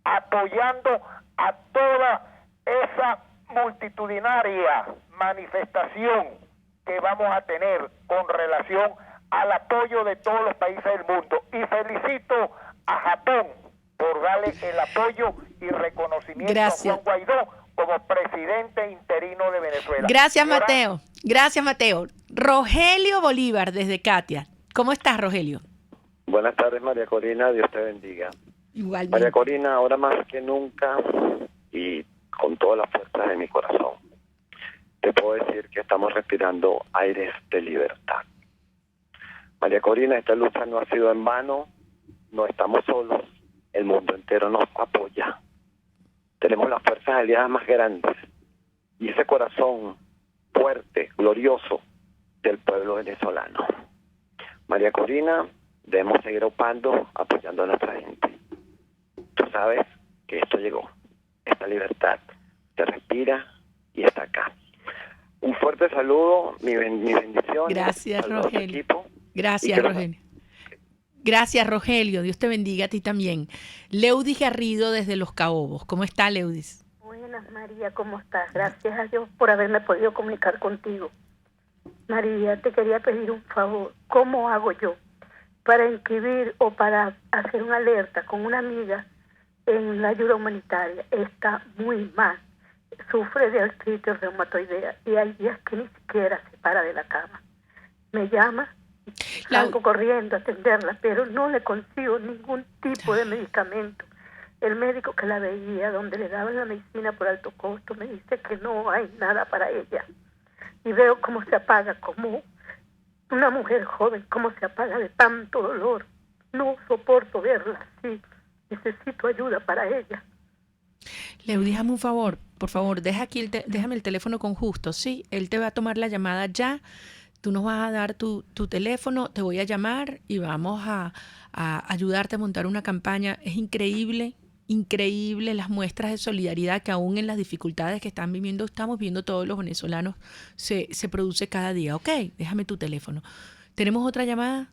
apoyando a toda esa multitudinaria manifestación que vamos a tener con relación al apoyo de todos los países del mundo. Y felicito a Japón por darle el apoyo y reconocimiento a Juan Guaidó como presidente interino de Venezuela. Gracias, Mateo. Gracias, Mateo. Rogelio Bolívar, desde Katia. ¿Cómo estás, Rogelio? Buenas tardes, María Corina. Dios te bendiga. Igualmente. María Corina, ahora más que nunca y con todas las fuerzas de mi corazón, te puedo decir que estamos respirando aires de libertad. María Corina, esta lucha no ha sido en vano, no estamos solos, el mundo entero nos apoya. Tenemos las fuerzas aliadas más grandes y ese corazón fuerte, glorioso del pueblo venezolano. María Corina, debemos seguir apoyando a nuestra gente. Tú sabes que esto llegó, esta libertad se respira y está acá. Un fuerte saludo, mi bendición. Gracias, Rogelio. Gracias, Rogelio. Gracias, Rogelio. Dios te bendiga a ti también. Leudis Garrido desde Los Caobos. ¿Cómo está, Leudis? Buenas, María, ¿cómo estás? Gracias a Dios por haberme podido comunicar contigo. María, te quería pedir un favor. ¿Cómo hago yo para inscribir o para hacer una alerta con una amiga en la ayuda humanitaria? Está muy mal. Sufre de artritis reumatoidea y hay días que ni siquiera se para de la cama. Me llama, salgo corriendo a atenderla, pero no le consigo ningún tipo de medicamento. El médico que la veía, donde le daban la medicina por alto costo, me dice que no hay nada para ella. Y veo cómo se apaga, como una mujer joven, cómo se apaga de tanto dolor. No soporto verla así. Necesito ayuda para ella. Leudis, hazme un favor, por favor, déjame el teléfono con Justo, ¿sí? Él te va a tomar la llamada ya. Tú nos vas a dar tu teléfono, te voy a llamar y vamos a ayudarte a montar una campaña. Es increíble las muestras de solidaridad que aún en las dificultades que estamos viviendo todos los venezolanos, se produce cada día. Ok, déjame tu teléfono. ¿Tenemos otra llamada?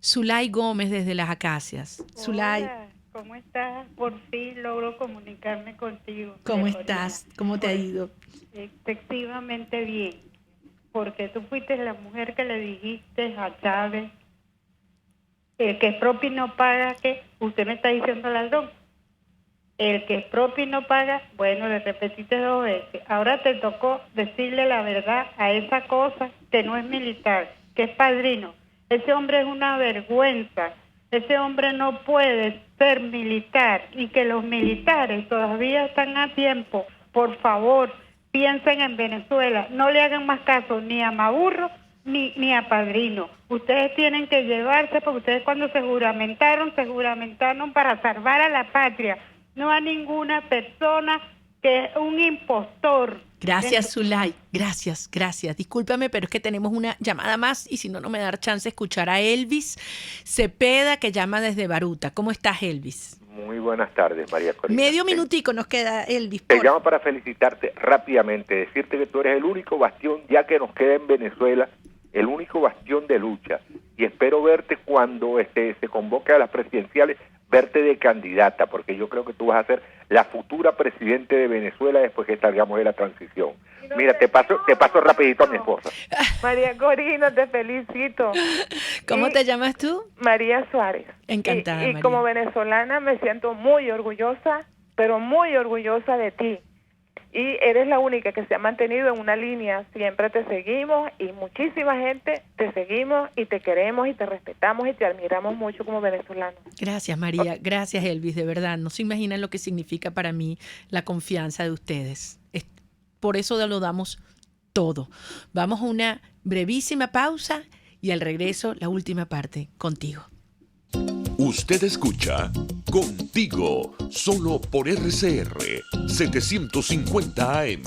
Zulay Gómez desde Las Acacias. Zulay. Hola, ¿cómo estás? Por fin logro comunicarme contigo. ¿Cómo estás? ¿Cómo te ha ido? Excesivamente bien. Porque tú fuiste la mujer que le dijiste a Chávez, el que es propio y no paga, que usted me está diciendo ladrón. El que es propio y no paga, bueno, le repetiste 2 veces. Ahora te tocó decirle la verdad a esa cosa que no es militar, que es padrino. Ese hombre es una vergüenza. Ese hombre no puede ser militar y que los militares todavía están a tiempo. Por favor, piensen en Venezuela, no le hagan más caso ni a Maburro ni a Padrino. Ustedes tienen que llevarse, porque ustedes cuando se juramentaron para salvar a la patria, no a ninguna persona que es un impostor. Gracias, Zulay. Gracias. Discúlpame, pero es que tenemos una llamada más y si no, no me da chance de escuchar a Elvis Cepeda, que llama desde Baruta. ¿Cómo estás, Elvis? Muy buenas tardes, María Corina. Medio minutico nos queda, Elvis. Te llamo para felicitarte rápidamente, decirte que tú eres el único bastión, ya que nos queda en Venezuela, el único bastión de lucha. Y espero verte cuando se convoque a las presidenciales, verte de candidata, porque yo creo que tú vas a ser la futura presidente de Venezuela después que salgamos de la transición. Mira, te paso rapidito a mi esposa. María Corina, te felicito. ¿Cómo te llamas tú? María Suárez. Encantada, Y María. como venezolana me siento muy orgullosa, pero muy orgullosa de ti. Y eres la única que se ha mantenido en una línea. Siempre te seguimos y muchísima gente te seguimos y te queremos y te respetamos y te admiramos mucho como venezolano. Gracias, María. Gracias, Elvis. De verdad, no se imaginan lo que significa para mí la confianza de ustedes. Por eso lo damos todo. Vamos a una brevísima pausa y al regreso la última parte contigo. Usted escucha Contigo, solo por RCR 750 AM.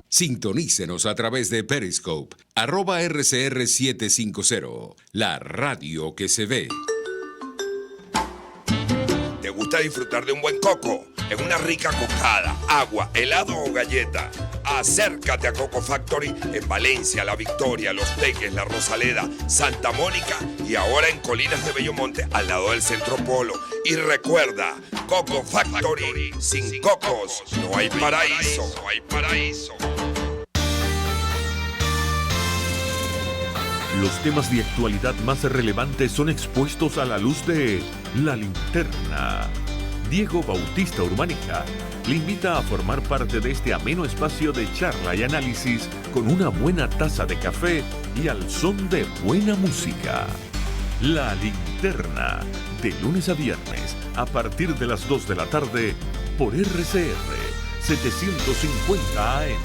Sintonícenos a través de Periscope, @RCR750, la radio que se ve. ¿Te gusta disfrutar de un buen coco? En una rica cocada, agua, helado o galleta. Acércate a Coco Factory en Valencia, La Victoria, Los Teques, La Rosaleda, Santa Mónica y ahora en Colinas de Bellomonte al lado del Centro Polo. Y recuerda, Coco Factory, sin cocos no hay paraíso. No hay paraíso. Los temas de actualidad más relevantes son expuestos a la luz de La Linterna. Diego Bautista Urmanica le invita a formar parte de este ameno espacio de charla y análisis con una buena taza de café y al son de buena música. La Linterna, de lunes a viernes, a partir de las 2 de la tarde, por RCR 750 AM.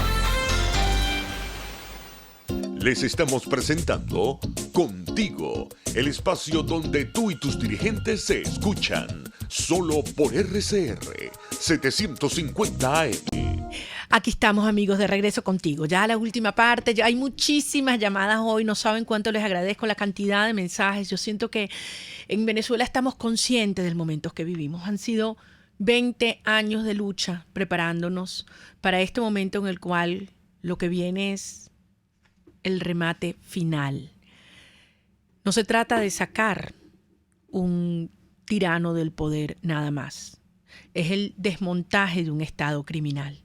Les estamos presentando Contigo, el espacio donde tú y tus dirigentes se escuchan, solo por RCR 750 AM. Aquí estamos, amigos, de regreso contigo. Ya la última parte, ya hay muchísimas llamadas hoy, no saben cuánto les agradezco la cantidad de mensajes. Yo siento que en Venezuela estamos conscientes del momento que vivimos. Han sido 20 años de lucha preparándonos para este momento en el cual lo que viene es el remate final. No se trata de sacar un tirano del poder nada más. Es el desmontaje de un Estado criminal.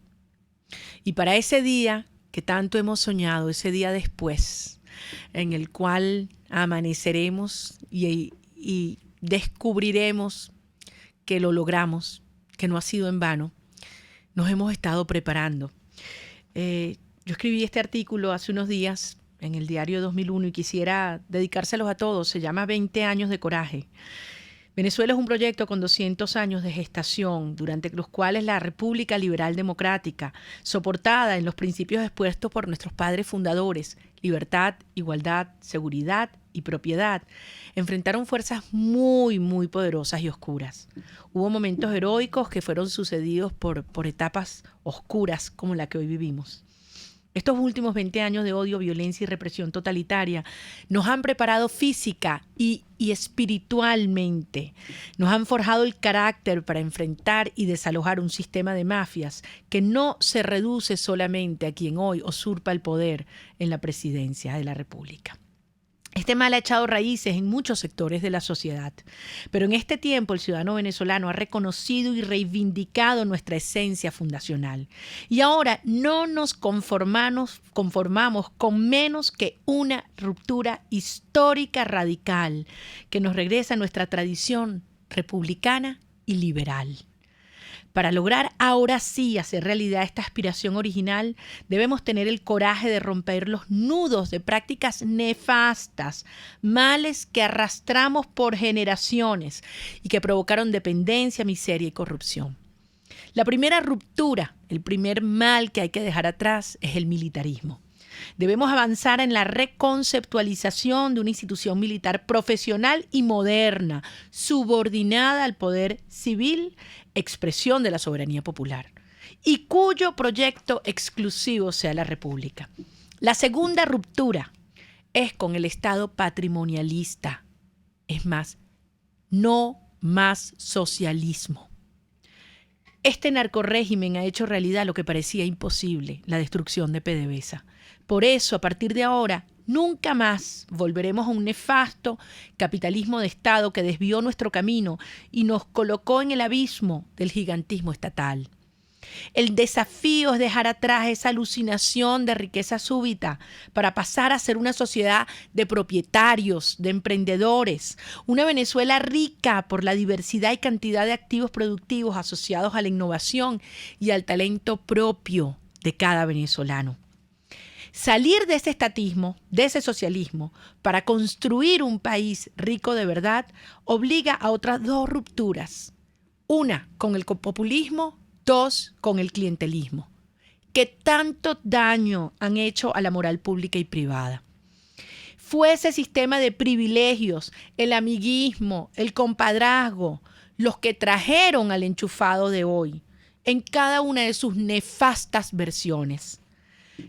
Y para ese día que tanto hemos soñado, ese día después, en el cual amaneceremos y descubriremos que lo logramos, que no ha sido en vano, nos hemos estado preparando. Yo escribí este artículo hace unos días en el diario 2001 y quisiera dedicárselos a todos. Se llama 20 años de coraje. Venezuela es un proyecto con 200 años de gestación, durante los cuales la República Liberal Democrática, soportada en los principios expuestos por nuestros padres fundadores, libertad, igualdad, seguridad y propiedad, enfrentaron fuerzas muy, muy poderosas y oscuras. Hubo momentos heroicos que fueron sucedidos por etapas oscuras como la que hoy vivimos. Estos últimos 20 años de odio, violencia y represión totalitaria nos han preparado física y espiritualmente. Nos han forjado el carácter para enfrentar y desalojar un sistema de mafias que no se reduce solamente a quien hoy usurpa el poder en la presidencia de la República. Este mal ha echado raíces en muchos sectores de la sociedad, pero en este tiempo el ciudadano venezolano ha reconocido y reivindicado nuestra esencia fundacional. Y ahora no nos conformamos con menos que una ruptura histórica radical que nos regresa a nuestra tradición republicana y liberal. Para lograr ahora sí hacer realidad esta aspiración original, debemos tener el coraje de romper los nudos de prácticas nefastas, males que arrastramos por generaciones y que provocaron dependencia, miseria y corrupción. La primera ruptura, el primer mal que hay que dejar atrás es el militarismo. Debemos avanzar en la reconceptualización de una institución militar profesional y moderna, subordinada al poder civil, expresión de la soberanía popular, y cuyo proyecto exclusivo sea la República. La segunda ruptura es con el Estado patrimonialista. Es más, no más socialismo. Este narcorrégimen ha hecho realidad lo que parecía imposible, la destrucción de PDVSA. Por eso, a partir de ahora, nunca más volveremos a un nefasto capitalismo de Estado que desvió nuestro camino y nos colocó en el abismo del gigantismo estatal. El desafío es dejar atrás esa alucinación de riqueza súbita para pasar a ser una sociedad de propietarios, de emprendedores, una Venezuela rica por la diversidad y cantidad de activos productivos asociados a la innovación y al talento propio de cada venezolano. Salir de ese estatismo, de ese socialismo, para construir un país rico de verdad, obliga a otras dos rupturas. Una, con el populismo. Dos, con el clientelismo, que tanto daño han hecho a la moral pública y privada. Fue ese sistema de privilegios, el amiguismo, el compadrazgo, los que trajeron al enchufado de hoy, en cada una de sus nefastas versiones.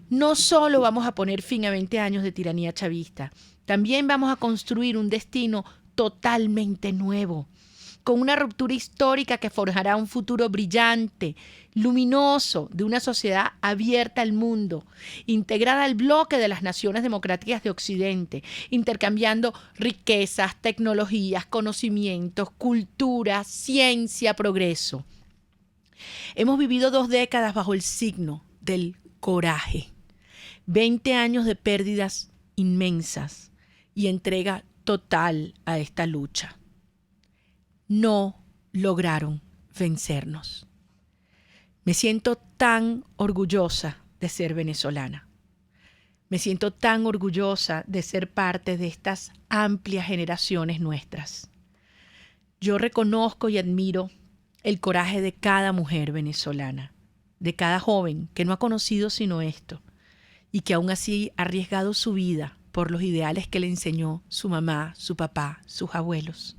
No solo vamos a poner fin a 20 años de tiranía chavista, también vamos a construir un destino totalmente nuevo, con una ruptura histórica que forjará un futuro brillante, luminoso, de una sociedad abierta al mundo, integrada al bloque de las naciones democráticas de Occidente, intercambiando riquezas, tecnologías, conocimientos, cultura, ciencia, progreso. Hemos vivido 2 décadas bajo el signo del coraje, 20 años de pérdidas inmensas y entrega total a esta lucha. No lograron vencernos. Me siento tan orgullosa de ser venezolana. Me siento tan orgullosa de ser parte de estas amplias generaciones nuestras. Yo reconozco y admiro el coraje de cada mujer venezolana, de cada joven que no ha conocido sino esto y que aún así ha arriesgado su vida por los ideales que le enseñó su mamá, su papá, sus abuelos.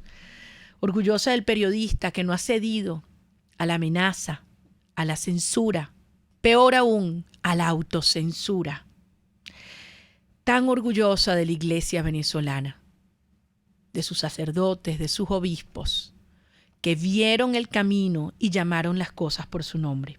Orgullosa del periodista que no ha cedido a la amenaza, a la censura, peor aún, a la autocensura. Tan orgullosa de la iglesia venezolana, de sus sacerdotes, de sus obispos, que vieron el camino y llamaron las cosas por su nombre.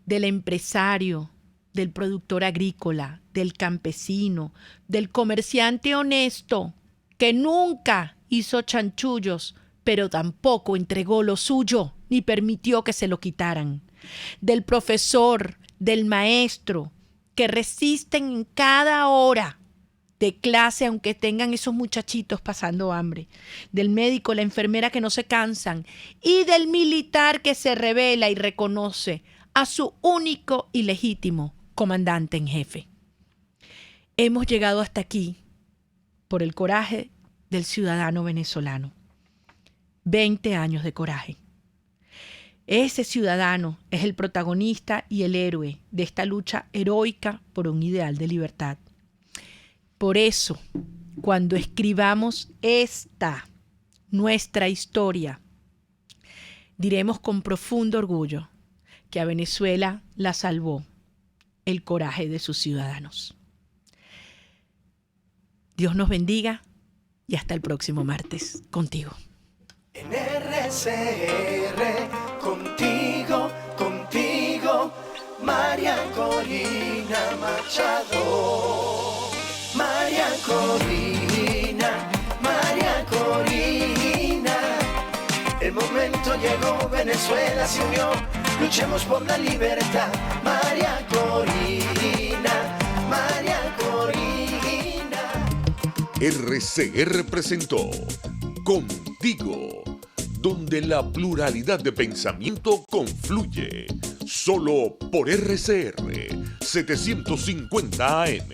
Del empresario, del productor agrícola, del campesino, del comerciante honesto, que nunca hizo chanchullos, pero tampoco entregó lo suyo ni permitió que se lo quitaran. Del profesor, del maestro, que resisten en cada hora de clase aunque tengan esos muchachitos pasando hambre. Del médico, la enfermera que no se cansan. Y del militar que se revela y reconoce a su único y legítimo comandante en jefe. Hemos llegado hasta aquí por el coraje del ciudadano venezolano. 20 años de coraje. Ese ciudadano es el protagonista y el héroe de esta lucha heroica por un ideal de libertad. Por eso, cuando escribamos nuestra historia, diremos con profundo orgullo que a Venezuela la salvó el coraje de sus ciudadanos. Dios nos bendiga y hasta el próximo martes contigo. En RCR, contigo, María Corina Machado. María Corina, el momento llegó, Venezuela se unió, luchemos por la libertad. María Corina. RCR presentó Contigo, donde la pluralidad de pensamiento confluye. Solo por RCR 750 AM.